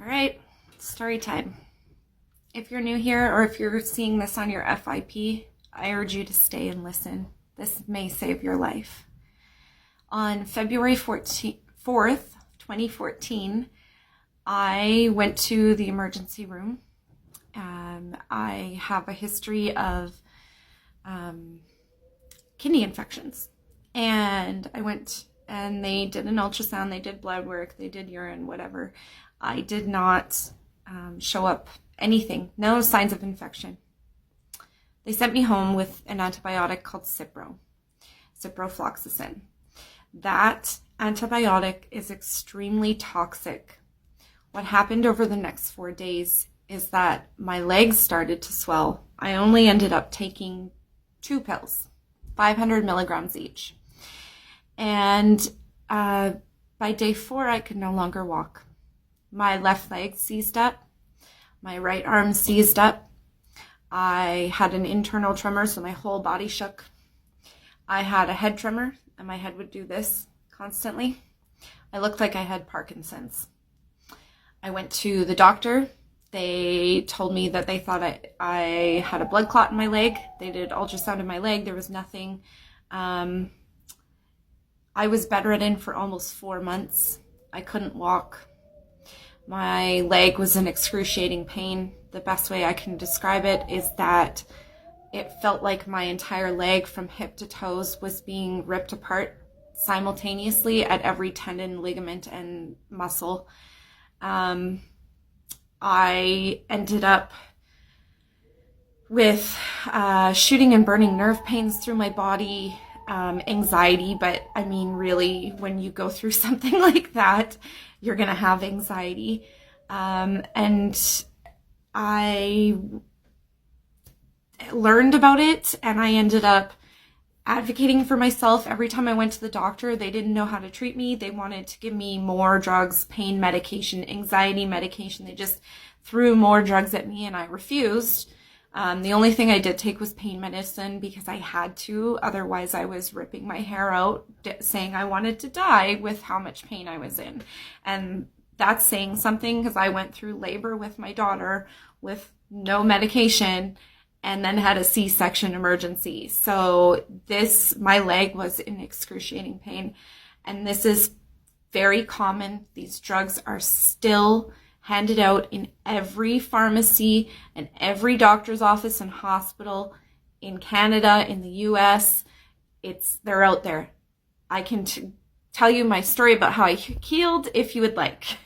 All right, story time. If you're new here or if you're seeing this on your FIP, I urge you to stay and listen. This may save your life. On February 4th, 2014, I went to the emergency room. I have a history of kidney infections. And I went and they did an ultrasound, they did blood work, they did urine, whatever. I did not show up anything, no signs of infection. They sent me home with an antibiotic called ciprofloxacin. That antibiotic is extremely toxic. What happened over the next 4 days is that my legs started to swell. I only ended up taking 2 pills, 500 milligrams each. And by day 4, I could no longer walk. My left leg seized up. My right arm seized up. I had an internal tremor, so my whole body shook. I had a head tremor, and my head would do this constantly. I looked like I had Parkinson's. I went to the doctor. They told me that they thought I had a blood clot in my leg. They did ultrasound in my leg. There was nothing. I was bedridden for almost 4 months. I couldn't walk. My leg was in excruciating pain. The best way I can describe it is that it felt like my entire leg from hip to toes was being ripped apart simultaneously at every tendon, ligament, and muscle. I ended up with shooting and burning nerve pains through my body, anxiety, but I mean, really, when you go through something like that, you're going to have anxiety. And I learned about it, and I ended up advocating for myself. Every time I went to the doctor, they didn't know how to treat me. They wanted to give me more drugs, pain medication, anxiety medication. They just threw more drugs at me, and I refused. The only thing I did take was pain medicine because I had to. Otherwise, I was ripping my hair out, saying I wanted to die with how much pain I was in. And that's saying something because I went through labor with my daughter with no medication and then had a C-section emergency. So my leg was in excruciating pain. And this is very common. These drugs are still handed out in every pharmacy and every doctor's office and hospital in Canada, in the US. They're out there. I can tell you my story about how I healed if you would like.